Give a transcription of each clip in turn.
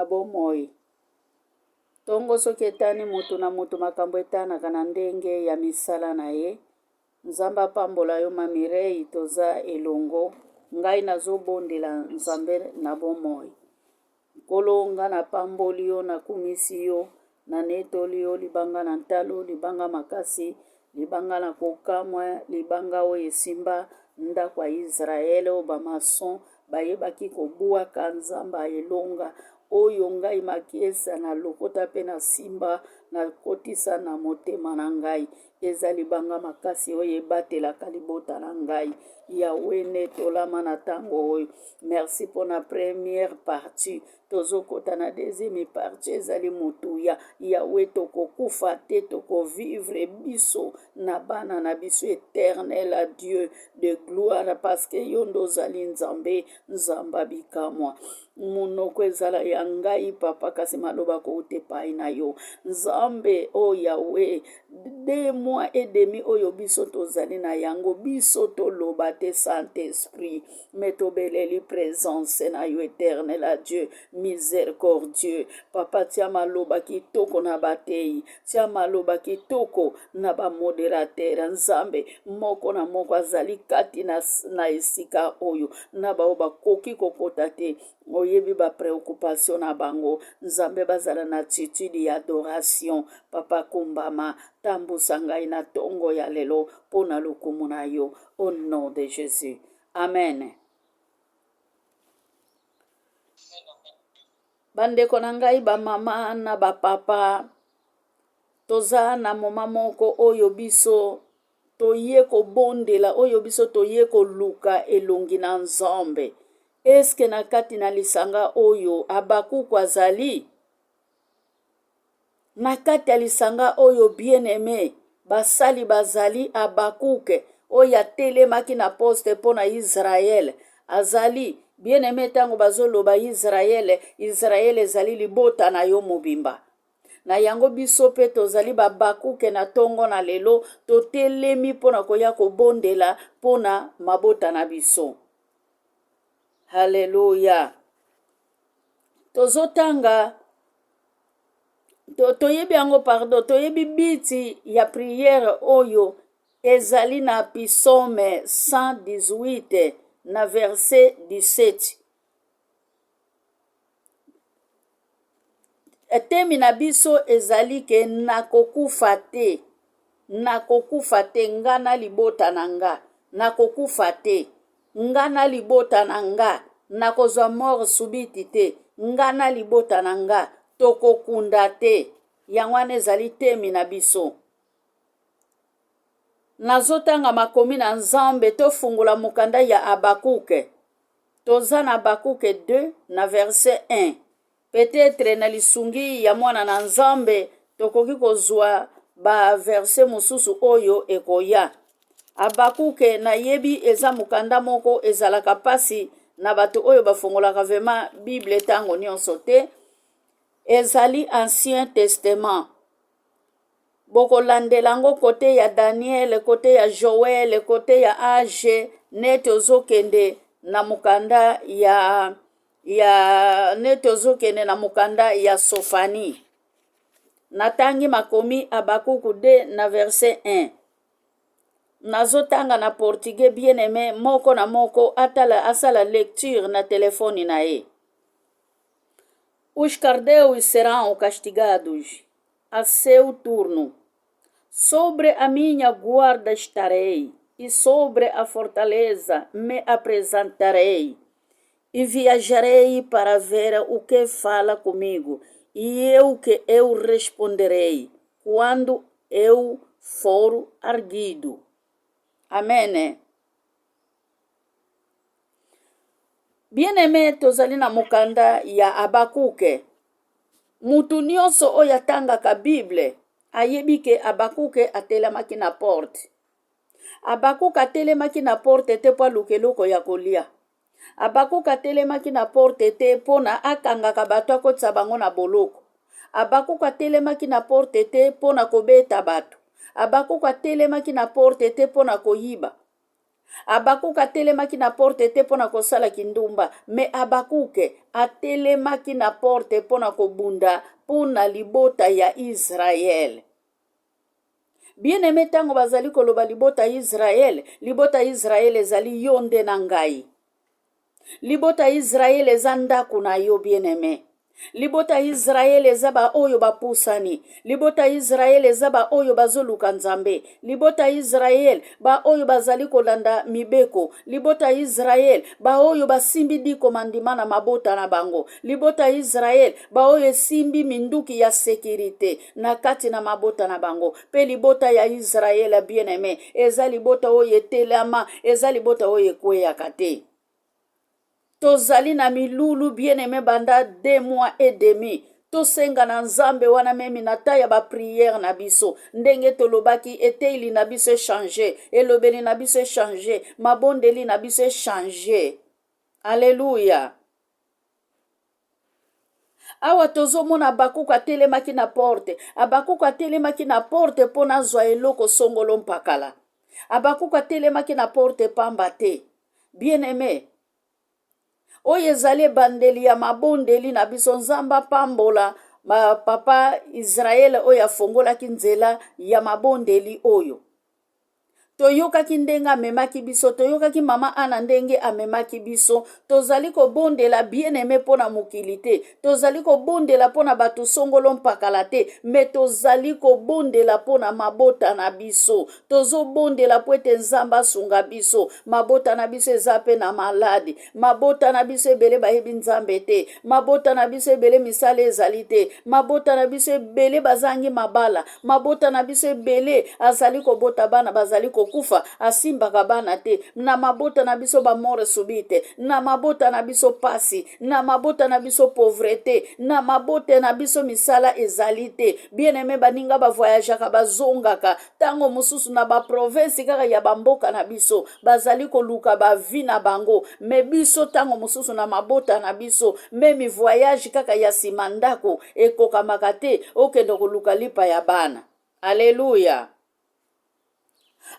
bomoi. Tongo soki etani mutu na mutu makambo etanaka na ndenge ya misala na ye. Nzambe apambola yo Mamirei toza elongo. Ngai nazobondela Nzambe na bomoi. Nkolo nga napamboli yo nakumisi yo na netoli yo libanga na ntalo libanga makasi libanga na kokamwa libanga oyo esimba ndako ya Israele oyo bamason bayebaki kobwaka Nzambe elonga oyo ngai makiesa na lokota mpe na simba na kotisa na motema na ngai eza libanga makasi oyo ebatelaka libota na ngai Yawe netolama na ntango oyo. Merci pour na première partie tozokota na deuxième partie ezali motuya Yawe tokokufa te tokovivre biso na bana na biso éternel à Dieu de gloire parce que yo nde ozali Nzambe Nzamba bikamwa monoko ezala ya ngai papa kasi maloba kouta epai na yo Nzambe o Yawe 2 mois et demi oyo biso tozali na yango biso toloba te Saint-Esprit mais tobeleli présence na yo éternel à Dieu miséricordieux papa tia maloba kitoko na batei tia maloba kitoko na bamoderateur Nzambe moko na moko azali kati na esika oyo na bao bakoki kokota te oyebi préoccupation na bango Nzambe bazala na attitude ya adoration papa kumbama tambusa ngai na tongo ya lelo mpo na lokumu na yo au nom de Jésus amen. Bandeko na ngai bamama na bapapa toza na moma moko oyo biso toye kobondela oyo biso toye koluka elongi na Nzambe. Eske na kati na lisanga oyo Abakuku azali? Na kati ya lisanga oyo bien-aimé basali bazali Abakuke oyo atelemaki na poste mpo na Israel azali bien-aimé ntango bazoloba Israel ezali libota na yo mobimba na yango biso mpe tozali babakuke na ntongo na lelo totelemi mpo na koya kobondela mpo na mabota na biso. Haleluya. Tozotanga toyebi yango toyebi biti ya priere oyo ezali na Psaume 118 na verset 17. Temi na biso ezali ke nakokufa te nga na libota na nga nakokufa te nga na libota na nga nakozwa mort subiti te nga na libota na nga tokokunda te yango wana ezali temi na biso. Nazotanga makomi na Nzambe tofungula mokanda ya Abakuke toza na Abakuke 2 na verset 1. Peut-être na lisungi ya mwana na Nzambe tokoki kozwa ba verset mosusu oyo ekoya. Abakuke na yebi eza mokanda moko ezalaka pasi na bato oyo bafungolaka vema Bible tango nyonso te ezali Ancien Testament. Bokolandela yango kote ya Daniel, kote ya Joel, kote ya Age neti ozokende na mokanda na mokanda ya Sofani. Natangi makomi Abakuku 2 na verset 1. Nazotanga na portugais bien-aimé moko na moko asala lecture na telefone na ye. Os caldeus serão castigados a seu turno. Sobre a minha guarda estarei, e sobre a fortaleza me apresentarei, e viajarei para ver o que fala comigo, e eu responderei, quando eu for erguido. Amém. Bien-aimé tozali na mokanda ya Abakuke. Mutu nyonso oyo atangaka Bible ayebi ke Abakuke atelemaki na porte. Abakuke atelemaki na porte te mpo aluka eloko ya kolia. Abakuke atelemaki na porte te mpo na akangaka bato akotisa bango na boloko. Abakuke atelemaki na porte te mpo na kobeta bato. Abakuke atelemaki na porte te mpo na koyiba. Abakuke atelemaki na porte te mpo na kosala kindumba, me Abakuke atelemaki na porte mpo na kobunda mpo na libota ya Israele. Bien-aimé, ntango bazali koloba libota ya Israele ezali yo nde na ngai. Libota ya Israele eza ndako na yo, bien-aimé. Libota Israel eza ba oyo bapusani. Libota Israel eza ba oyo bazoluka nzambe. Libota Israel ba oyo bazali kolanda mibeko. Libota Israel ba oyo basimbi diko mandima na mabota na bango. Libota Israel ba oyo simbi minduki ya sekirite na kati na mabota na bango. Pe libota ya Israel bien-aimé eza libota oyo etelama, eza libota oyo ekweyaka te. Tozali na milulu bien-aimé banda 2 mois et demi. Tosenga na nzambe wana memi na ta ya ba prière na biso. Ndenge tolobaki eteili na biso changer, elobeli na biso changer, mabondeli na biso changer. Alléluia. Awa tozomona Abakuke atelemaki na porte. Abakuke atelemaki na porte mpo nazwa eloko songolo mpakala. Abakuke atelemaki na porte pamba te. Bien-aimé, oyo ezali bandeli ya mabondeli na biso, nzamba pambola papa Israel oyo afongolaki nzela ya mabondeli oyo. Toyokaki ndenge amemaki biso, toyokaki mama Ana ndenge amemaki biso. Tozali kobondela bien-aimé pona mokili te, tozali kobondela pona bato songolo mpakala te, me tozali kobondela pona mabota na biso. Tozobondela po ete nzambe asunga biso. Mabota na biso eza pe na maladi, mabota na biso ebele bayebi nzambe te, mabota na biso ebele misala ezali te, mabota na biso ebele bazangi mabala, mabota na biso ebele azali kobota bana bazali kufa asimbaka bana te, na mabota na biso ba mort subite, na mabota na biso pasi, na mabota na biso pauvreté, na mabota na biso misala ezali te. Bien-aimé baninga ba voyageaka bazongaka tango mususu na ba province kaka ya bamboka na biso bazali koluka ba vie na bango, me biso tango mususu na mabota na biso memi voyage kaka ya simandako ekokamaka te okende koluka lipa ya bana. Alléluia.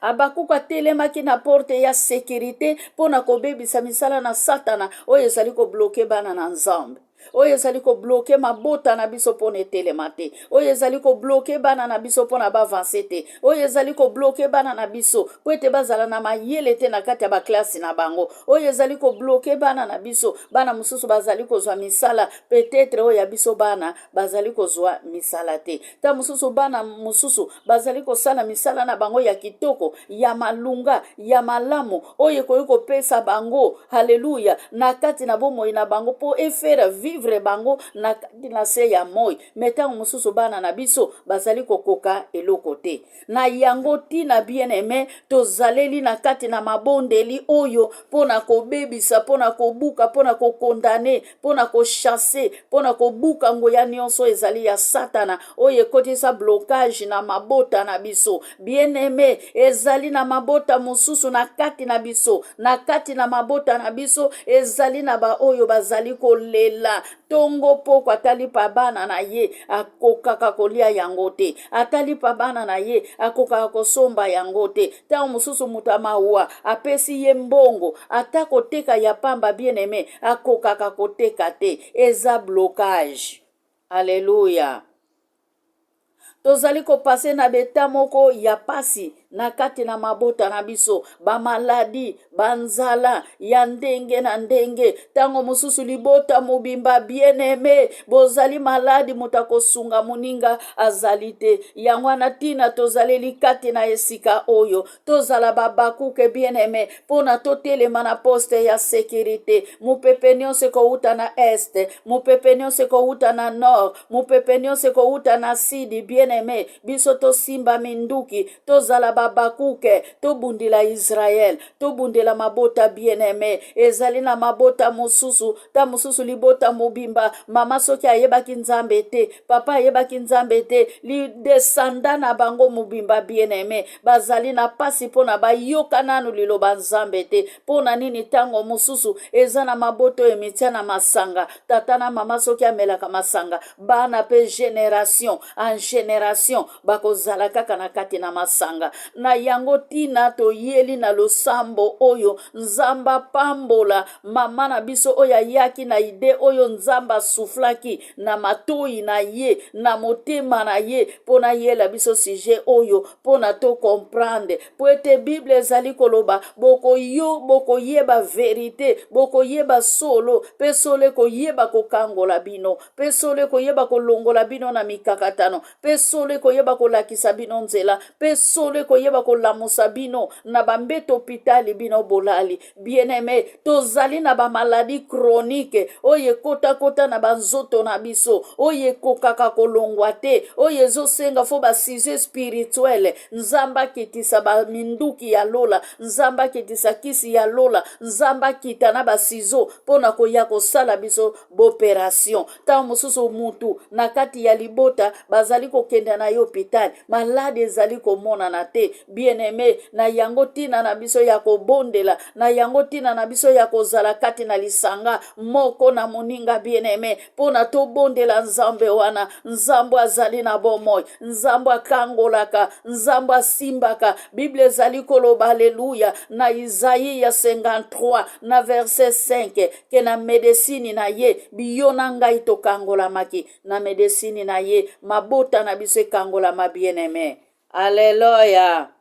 Abakuke atelemaki na porte ya sécurité pona kobebisa misala na satana oyo ezali kobloke bana na nzambe, oyo ezali kobloke mabota na biso pona etelema te, oyo ezali kobloke bana na biso pona bavanse te, oyo ezali kobloke bana na biso po ete bazala na mayele te na kati ya baklasi na bango, oyo ezali kobloke bana na biso, bana mususu bazali kozwa misala peut-être oyo ya biso bana bazali kozwa misala te, ta mususu bana mususu bazali kosala misala na bango ya kitoko, ya malunga, ya malamu oyo koyi kopesa bango, haleluya, na kati na bomoi na bango po efere vivre bango na kati na se ya moi. Metango mususu bana na biso bazali kokoka eloko te. Na yango tina bien-aimé tozaleli na kati na mabondeli oyo pona kobebisa, pona kobuka, pona kokondane, pona kochasser, pona kobuka ngoya nyonso ezali ya satana oyo ekotisa blocage na mabota na biso. Bien-aimé ezali na mabota mususu na kati na biso, na kati na mabota na biso ezali na ba oyo bazali kolela tongo poko atali pa bana na ye akokaka kolia yango te, atali pa bana na ye akokaka kosomba yango te. Tango mususu muta mawa apesi ye mbongo ata koteka ya pamba bien-aimé akokaka koteka te, eza blocage. Alléluia. Tozali kopase na beta moko ya pasi na kati na mabota na biso, ba maladi, banzala ya ndenge na ndenge. Tango mususu libota mobimba bien-aimé bozali maladi muta kosunga muninga azali te. Yangwana tina tozali likati na esika oyo tozala babakuke bien-aimé pona totelema na poste ya sécurité. Mupepe nyonso kouta na este, mupepe nyonso kouta na nord, mupepe nyonso kouta na sidi bien-aimé biso to simba minduki tozala babakuke tobundila Israel, tobundela mabota bien-aimé ezali na mabota mususu, ta mususu libota mobimba mama soki ayebaki nzambe te, papa ayebaki nzambe te, li desanda na bango mobimba bien-aimé bazali na pasi pona bayoka nanu liloba nzambe te. Pona nini tango mususu eza na maboto emitia na masanga, tata na mama soki amelaka masanga, bana pe génération en génération bakozala kaka na kati na masanga. na yango tina toyeli na losambo oyo nzamba pambola mama na biso oyo ayaki na ide oyo nzamba suflaki na matoi na ye na motema na ye pona yela biso sujet oyo pona to comprendre po ete bible ezali koloba bokoyeba verite bokoyeba solo pe solo koyeba kokangola bino pe solo koyeba kolongola bino na mikakatano pe solo koyeba kolakisa bino nzela pe solo koyeba kolamusa bino na bambeto hôpital bino bolali bien-aimé tozali na bamaladi chronique oyo ekota na banzoto na biso oyo ekokaka kolongwa te oyo ezosenga fo basujet spirituel nzamba akitisa baminduki ya lola nzamba akitisa kisi ya lola nzamba akita na basizo mpona koya kosala biso boperation ntango mosusu mutu na kati ya libota bazali kokende na yo hôpital malade ezali komonana te bien-aimé na yango ntina na biso ya kobondela na yango ntina na biso ya kozala kati na lisanga moko na moninga bien-aimé mpona tobondela nzambe wana nzambe azali na bomoi nzambe akangolaka nzambe asimbaka bible ezali koloba aleluya na Isaïe ya 53 na verset 5 ke na medesini na ye biyo na ngai tokangolamaki na medesini na ye mabota na biso ekangolama bien-aimé aleluya.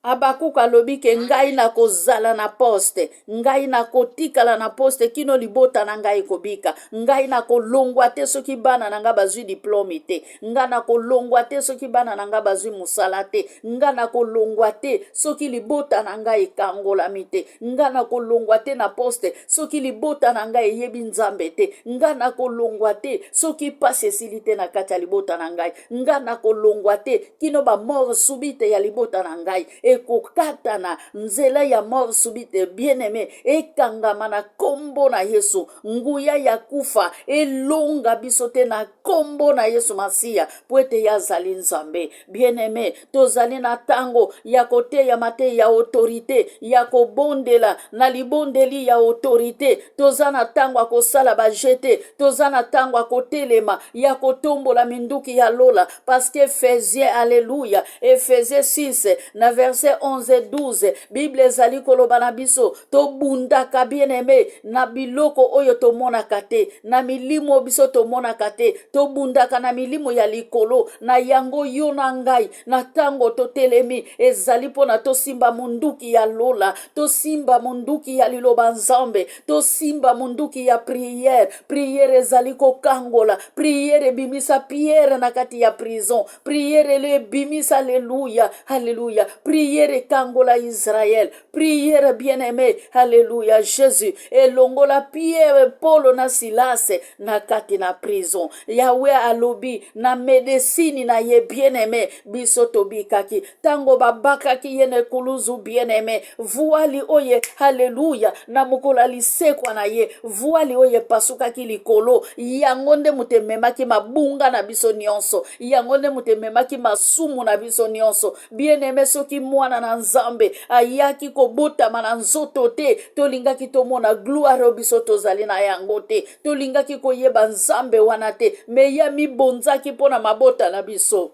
Abakuka alobi ke ngai na kozala na poste ngai na kotikala na poste kino libota na ngai kobika ngai na kolongwa te soki bana na nga bazwi diplome te ngai na kolongwa te soki bana na nga bazwi musala te ngai na kolongwa te soki libota na ngai ekangolami te ngai na kolongwa te na poste soki libota na ngai eyebi nzambe te ngai na kolongwa te soki pasi esili te na kati ya libota na ngai ngai na kolongwa te kino bamort subite ya libota na ngai ekokatana nzela ya mort subite bien-aimé ekangama na kombo na Yesu nguya ya kufa elonga biso te na kombo na Yesu Masiya po ete yazali nzambe bien-aimé tozali na tango ya koteya mate ya autorité ya kobondela na libondeli ya autorité toza na tango akosala bajete toza na tango akotelema ya kotombola minduki ya lola parce que Ephésiens alléluia Ephésiens 6 na verset 11 et 12 Bible ezali koloba na biso tobundaka bien-aimé na biloko oyo tomonaka te na milimo biso tomonaka te tobundaka na milimo ya likolo na yango yo na ngai na tango totelemi ezali mpona tosimba munduki ya lola tosimba munduki ya liloba nzambe tosimba munduki ya priere ezali kokangola priere ebimisa Pierre na kati ya prison priere le ebimisa alleluya alleluya priere kangola Israël priere bien-aimé alleluya Jésus elongola Pierre Paul na Silas na kati na prison Yahweh alobi na medesini na ye bien-aimé biso tobikaki tango babakaki ye na ekuluzu bien-aimé vuali oye alleluya na mokola lisekwa na ye vuali oye pasukaki likolo yango nde mutememaki mabunga na biso nyonso yango nde mutememaki masumu na biso nyonso bien-aimé soki mwana na nzambe ayaki kobotama na nzoto te tolingaki tomona gloire biso tozali na yango te tolingaki koyeba nzambe wana te me ya mibonzaki mpona mabota na biso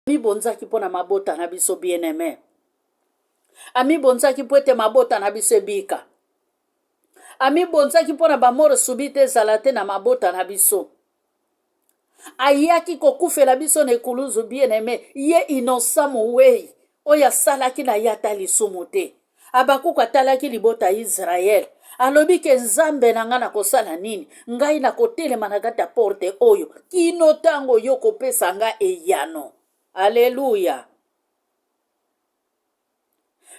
mibonzaki mpona mabota na biso bien-aimé amibonzaki po ete mabota na biso ebika amibonzaki mpona bamoro subite ezala te na mabota na biso ayaki kokufela biso na ekuluzu bien-aimé ye innocent mowei oyo asalaki na ye ata lisumu te Abakuku atalaki libota Israel alobi ke nzambe na nga na kosala nini ngai na kotelema na kati ya porte oyo kino tango yo kopesa nga eyano alleluya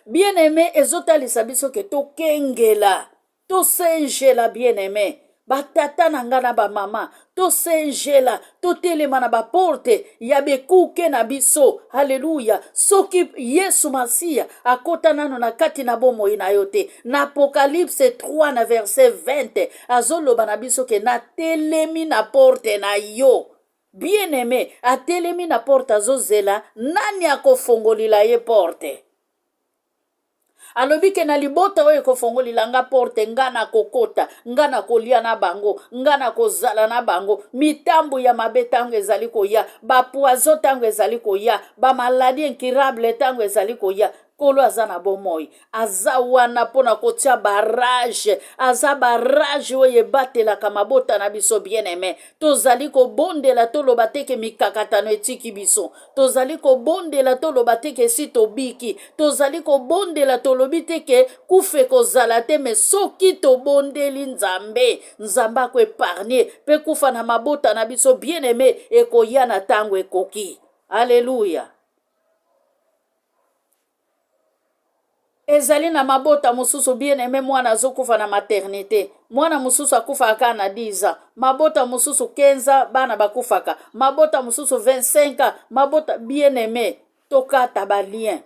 bien-aimé ezotalisa biso ke tokengela tosenjela bien-aimé batata na nga na bamama tosenjela totelema na baporte ya bekuke na biso haleluya soki Yesu Masiya akota nano na kati na bomoi na yo te na Apocalypse 3 na verset 20 azoloba na biso ke na telemi na porte na yo bien-aimé atelemi na porte azozela nani akofongolila ye porte alobi ke na libota oyo ekofongolila nga porte, nga na kokota, nga na kolia na bango, nga na kozala na bango. Mitambu ya mabe tango ezali koya, bapoizo tango ezali koya, bamaladi incurable tango ezali koya, Kolo aza na bomoi, aza wana pona kotia barrage, aza barrage oyo ebatelaka mabota na biso bien-aimé. Tozali kobondela toloba teke mikakatano etiki biso, tozali kobondela toloba teke si tobiki, tozali kobondela tolobi teke kufe kozala te, me soki tobondeli Nzambe, Nzambe akoepargne pe kufa na mabota na biso bien-aimé ekoya na tango ekoki. Alléluia. Ezali na mabota mususu bien-aimé mwana azokufa na maternité, mwana mususu akufaka na 10 ans, mabota mususu 15 ans bana bakufaka, mabota mususu 25 ans, mabota bien-aimé, tokata balien.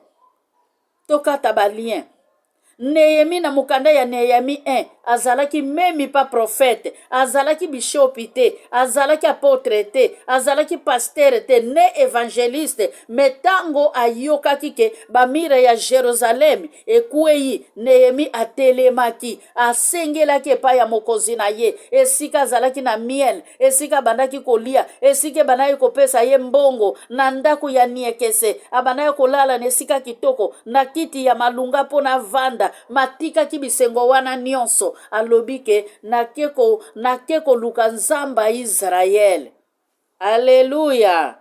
Nehemi na mukanda ya Nehemi 1 azalaki memi pa prophète, azalaki bishopi te, azalaki apôtre te, azalaki pasteur te, ne évangéliste, metango ayokaki ke bamire ya Jérusalem ekwei, Nehemi atelemaki, asengelaki epai ya mokonzi na ye, esika azalaki na miel, esika bandaki kolia, esika bandaki kopesa ye mbongo, na ndako ya niekese, abandaki kolala na esika kitoko, na kiti ya malunga pona vanda, matikaki bisengo wana nyonso. Alobi ke nake koluka Nzamba Israel. Alléluia.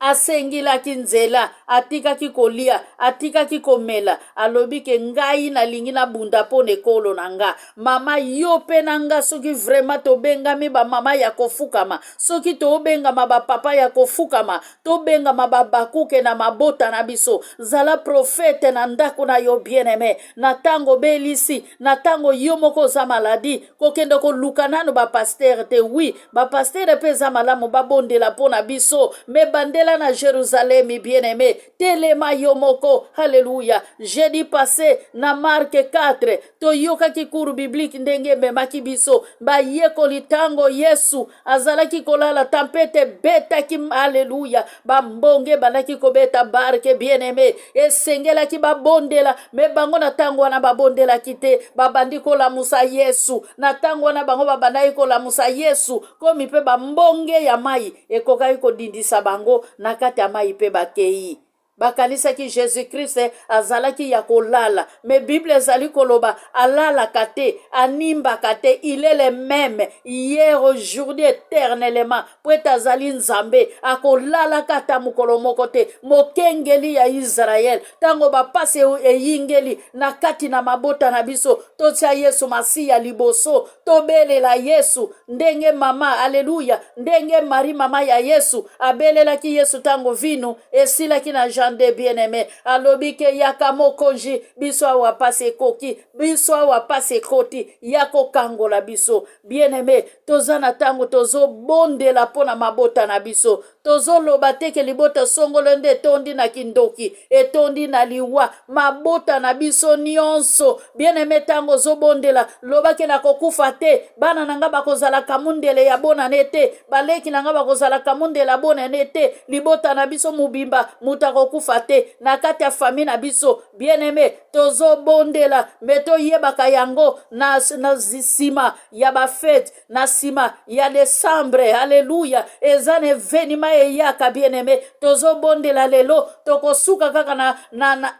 Asengilaki nzela, atikaki kolia, atikaki komela, alobi ke ngai nalingi na bunda po nekolo na nga. Mama yo pe na nga, soki vraiment tobengami ba mama ya kofukama, soki tobengama ba papa ya kofukama, tobengama ba bakuke na mabota na biso, zala profete na ndako na yo bien-aimé, na tango belisi, na tango yo moko za maladi, kokende koluka nano ba pasteur te, oui, ba pasteur pe za malamu babondela po na biso, me bandela na Jérusalem bien-aimé, telema yomoko. Alléluia. Jeudi passé na Marque 4 toyoka ki cours biblique ndenge memaki biso ba yekoli tango Yesu azalaki kolala, tempete beta ki, alléluia, ba mbonge banaki kobeta barke bien-aimé, esengela ki babondela, me bango na tango wana babondela kite, babandi kolamusa Yesu, na tango wana bango babandaki kolamusa Yesu, komi pe ba mbonge ya mai ekokaki kodindisa bango na kati ya mai pe bakei. Bakanisaki Jésus-Christ azalaki ya kolala, me Bible ezali koloba alalaka te, animbaka te, il est le même hier, aujourd'hui, éternellement. Poete azali Nzambe akolalaka ta mokolo moko te. Mokengeli ya Israel tango bapase eyingeli na kati na mabota na biso, totia Yesu Masiya liboso, tobelela Yesu ndenge mama, alléluia, ndenge Marie mama ya Yesu abelelaki Yesu tango vinu esilaki na jande bien-aimé, alobi ke yaka mokonji biso awa pase koki, biso awa pase koti yako kangola biso bien-aimé. Tozana tango tozo bondela pona mabota na biso, tozo loba teke libota songolo nde etondi na kindoki, etondi na liwa, mabota na biso nyonso bien-aimé. Tango zo bondela loba ke na kokufa te, bana nanga bakozala kamundele ya bona nete, baleki nanga bakozala kamundela bona nete, libota na biso mubimba muta kokufa te na kati ya famille na biso bien-aimé. Tozo bondela meto yebaka yango na sima ya ba fête, na sima ya décembre, alléluia, ezane evenima eyaka bien-aimé. Tozo bondela lelo tokosuka kaka na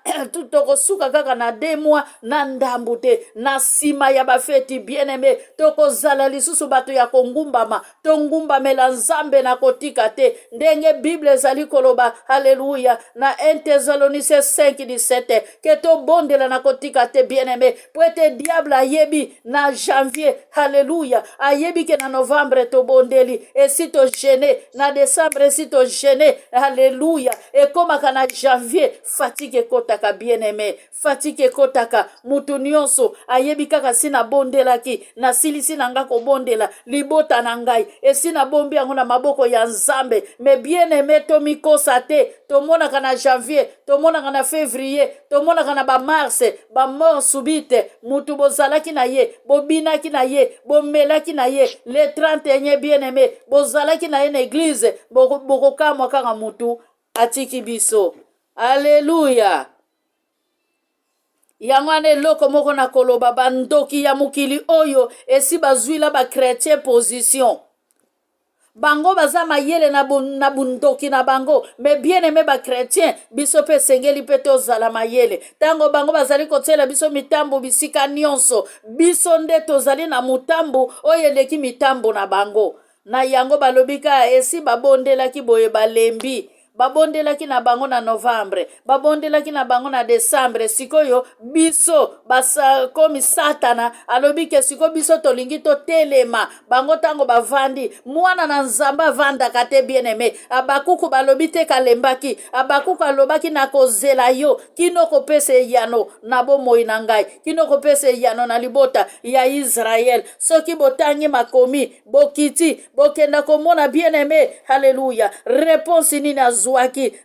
tokosuka kaka na 2 mois na ndambu te, na sima ya ba fête bien-aimé. Tokozala lisusu bato ya kongumbama, tongumbamela Nzambe na kotika te, ndenge Bible ezali koloba, alléluia, na 1 Thessaloniciens 5:17 ke to bondela na kotika te bien-aimé. Poete diable ayebi na janvier, alléluia, ayebi ke na novembre to bondeli, et si to gêné na décembre, si to gêné, alléluia, et komaka na janvier, fatigue kotaka bien-aimé, fatigue kotaka mutu nyonso ayebi kaka sina bondelaki na silisi nanga ko bondela libota na ngai, et sina bombi yango na maboko ya Nzambe. Me bien-aimé, to mikosa te, to monaka na janvier, to monaka na février, to monaka na ba mars, ba mort subite, mutu bozalaki na ye, bobinaki na ye, bomelaki na ye, le 31 bien-aimé, bozalaki na ye na église, bokokamwa kaka mutu atiki biso. Alléluia. yango wana eloko moko na koloba bandoki ya mokili oyo esi bazwila bakretien position bango baza mayele na bundoki na bango me bien aimé bakretien biso mpe esengeli mpe tozala mayele ntango bango bazali kotiela biso mitambo bisika nyonso biso nde tozali na mutambu oyo eleki mitambo na bango na yango balobika esi babondelaki boye balembi babondelaki na bango na novembre babondelaki na bango na décembre sikoyo biso komi satana alobi ke siko biso tolingi totelema bango ntango bavandi mwana na nzambe avandaka te bien aimé abakuku balobi te kalembaki abakuku alobaki na kozela yo kino kopesa eyano na bomoi na ngai kino kopesa eyano na libota ya Israel soki botangi makomi bokiti bokenda komona bien aimé haleluya réponse nini azwaki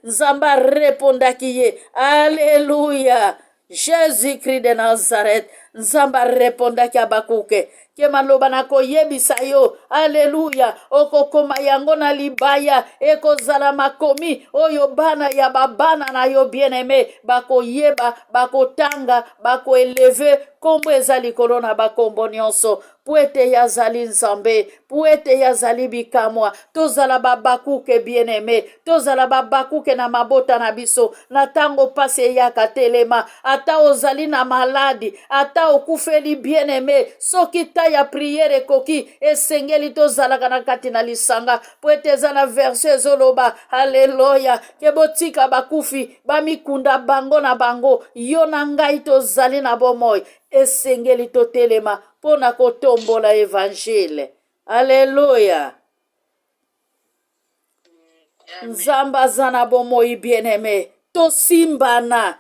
nzambe arepondaki ye haleluya Jésus-Christ de Nazareth nzambe arepondaki abakuke ke maloba na koyebisa yo haleluya okokoma yango na libaya ekozala makomi oyo bana ya babana na yo bien aimé bakoyeba bakotanga bakoeleve kombo eza likolo na bakombo nyonso po ete yazali nzambe po ete yazali bikamwa tozala babakuke bien aimé tozala babakuke na mabota na biso na ntango pasi eyaka telema ata ozali na maladi ata okufeli bien aimé soki ta ya priere ekoki esengeli tozalaka na kati na lisanga po ete eza na verse ezoloba haleluya ke botika bakufi bamikunda bango na bango yo na ngai tozali na bomoi esengeli totelema mpo na kotombola evangile haleluya nzambe aza na bomoi bien aimé tosimbana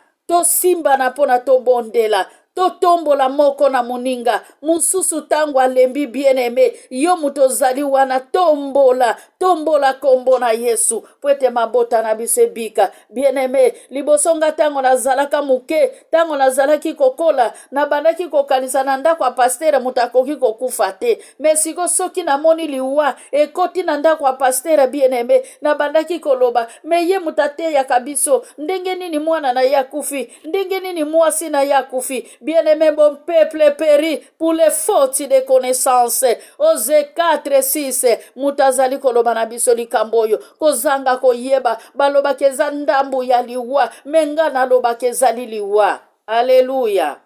mpo na tobondela totombola moko na moninga mosusu ntango alembi bien aimé yo moto ozali wana tombola kombo na Yesu po ete mabota na biso ebika bien aimé liboso nga ntango nazalaka moke ntango nazalaki kokola nabandaki kokanisa na ndako ya pastere moto akoki kokufa te me siko soki namoni liwa ekoti na ndako ya pastere bien aimé nabandaki koloba me ye moto ateyaka biso ndenge nini mwana na ye akufi ndenge nini mwasi na ye akufi bien-aimé, mon peuple périt pour les fautes de connaissance. Osée 4:6. Mutazali koloba na biso likambo oyo kozanga koyeba baloba keza ndambu ya liwa menga na loba kezali liwa. Alléluia.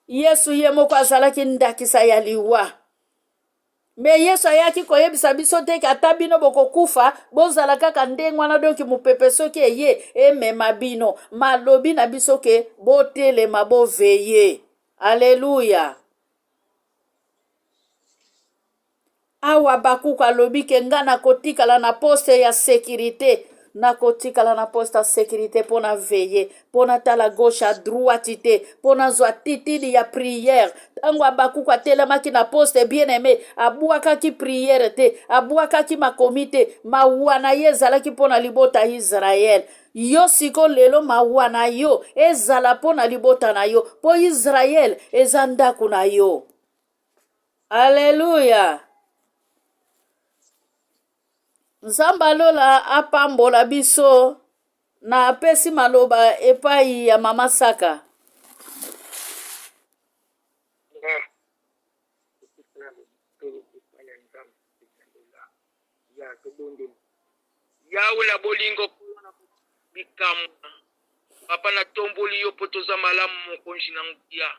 Yesu ye moko azalaki ndakisa ya liwa. Me Yesu ayaki koyebisa biso te ata bino bokokufa bozala kaka ndenge wana donki mopepe soki eye emema bino malobi na biso ke botelema boveye. Alléluia. Awa bakuku alobi ke nga na kotikala na poste ya sécurité nakotikala na poste ya sécurité pona veye pona tala gauche à droite te pona zwa titidi ya prière tango abakuku atelemaki na poste bien aimé abwakaki prière te abwakaki makomi te mawa na ye ezalaki pona libota Israel yo siko lelo mawa na yo ezala pona libota na yo po Israel eza ndako na yo. Alléluia. Nzambe alola apambola biso na apesi maloba epai ya mama Saka. Yawe na bolingo kuna bikamu papa na tomboli yo potoza malamu mokonji na nguya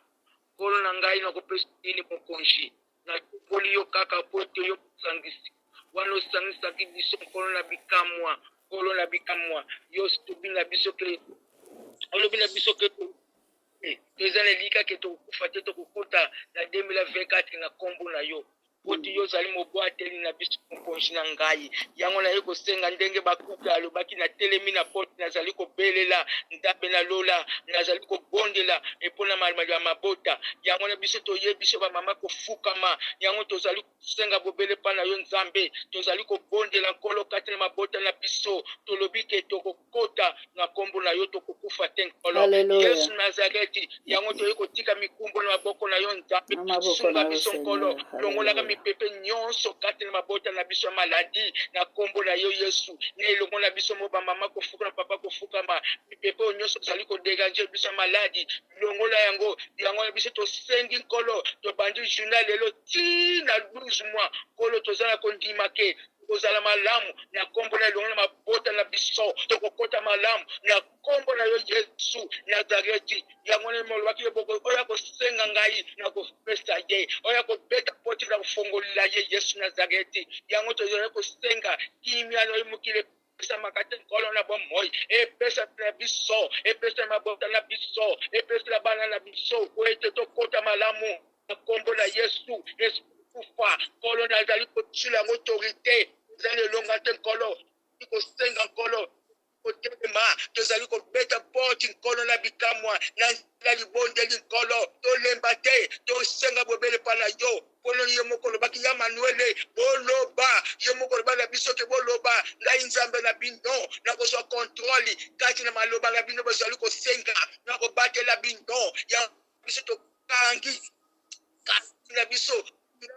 kolo na ngai na kopesa ini mokonji na tomboli yo kaka poto yo sangisi wano sangisa kibiso kolo na bikamwa yo stubina biso ke olobina biso ke tozana lika ke to kufate to kukuta na 2024 na kombo na yo poti yo zali mobwateli na biso mokonji na ngai yango na ye kosenga ndenge bakuka alobaki na telemi na poti nazali kobelela ndabe na lola nazali kobondela epona malmali ya mabota yango na biso toyebiso bamama kofukama yango tozali kosenga bobele pa na yo nzambe tozali kobondela nkolo kati na mabota na biso tolobi ke tokokota na kombo na yo tokokufa te nkolo Yesu Nazareti yango toye kotika mikumbo na maboko na yo nzambe sunga biso nkolo longolaka mipepe nyonso kati na mabota na biso ya maladi na kombo na yo Yesu na elongo na biso mo bamama kofuka na papa kofukama mipepe oyo nyonso tozali kodeganje biso ya maladi longola yango na biso tosengi nkolo tobandi journal lelo tina 12 mois nkolo tozala kondima ke kozala malamu na kombo na elongo na mabota na biso tokokota malamu na kombo na yo Yesu Nazareti yango na molobaki oya kosenga ngai na kopesa ye oya kobeta poti na kofongolela ye Yesu Nazareti yango tozala kosenga kimia no imukile pesa makate nkolo na bomoi epesa na biso epesa mabota na biso epesa na bana na biso kwete tokota malamu na kombo na Yesu kufa nkolo nazali kotila yango autorité ezali elonga te nkolo kosenga nkolo kotelema tozali kobeta poti nkolo na bikamwa na libondeli nkolo tolemba te tosenga bobele pa na yo mpona ye moko lobaki ya manuele boloba ye moko loba na biso ke boloba ngai nzambe na bino na kozwa kontrole kati na maloba na bino bozali kosenga na kobatela bino ya biso tokangi kati na biso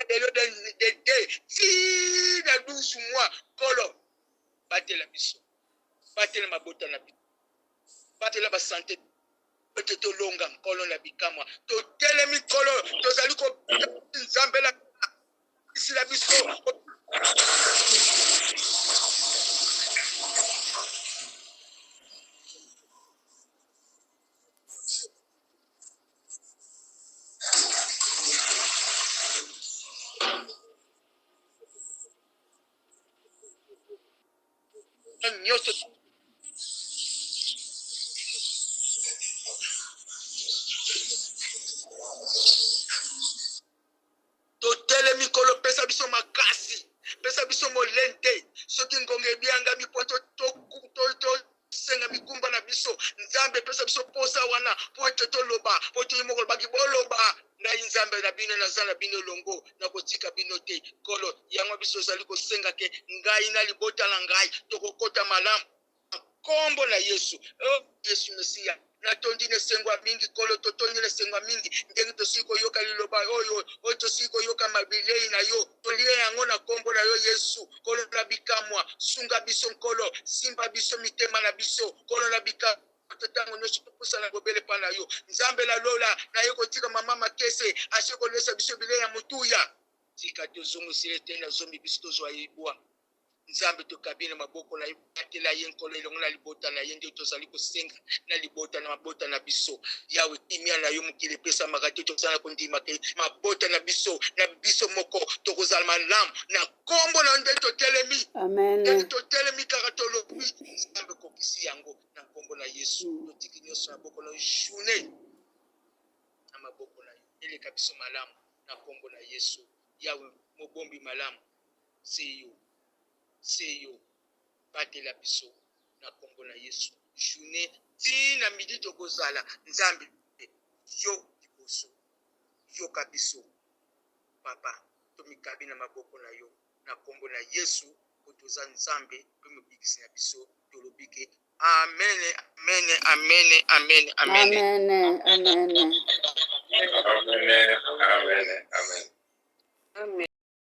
lelo de ti na 12 mois nkolo batela biso batela mabota na biso batela basante ete tolonga nkolo na bikamwa totelemi nkolo tozali kobeta nzambe na isi na biso nyonso totelemi nkolo pesa biso makasi pesa biso molende soki ngonga ebianga mipoto tosenga mikumba na biso nzambe pesa biso posa wana po ete toloba po toyi moko lobaki boloba ngai nzambe na bino naza na bino longo na kotika bino te nkolo yango biso ozali kosenga ke ngai na libota na ngai tokokota malamu kombo na Yesu Yesu Mesia natondi nesengwa mingi kolo totondi nesengwa mingi ndenge tosili koyoka liloba oyo tosili koyoka mabilei na yo tolie yango na kombo na yo Yesu kolo na bikamwa sunga biso nkolo simba biso mitema na biso kolo na bikamwa totango nyonso topusana bobele pa na yo nzambe na lola na ye kotika mama makese asili kolesa biso bilei ya motuya tika tozongosile te na zombi biso tozwa yebwa nzambe tokabine maboko na batela ye nkolo elongo na libota na ye nde tozali kosenga na libota na mabota na biso yawe kimia na yo mokili pesa makate tozala kondima ke mabota na biso moko tokozala malamu na kombo na nde totelemi amen totelemi kaka tolobi nzambe kokisi yango na kombo na Yesu totiki nyonso na maboko na journée na maboko na yo eleka biso malamu na kombo na Yesu yawe mobombi malamu seyo batela biso na kombo na Yesu journée tina midi tokozala nzambe yo liboso yoka biso papa tomikabi na maboko na yo na kombo na Yesu kotoza nzambe pe mobikisi na biso tolobike amen amen amen amen amen amen amen Amen. Amen. Amen. amen.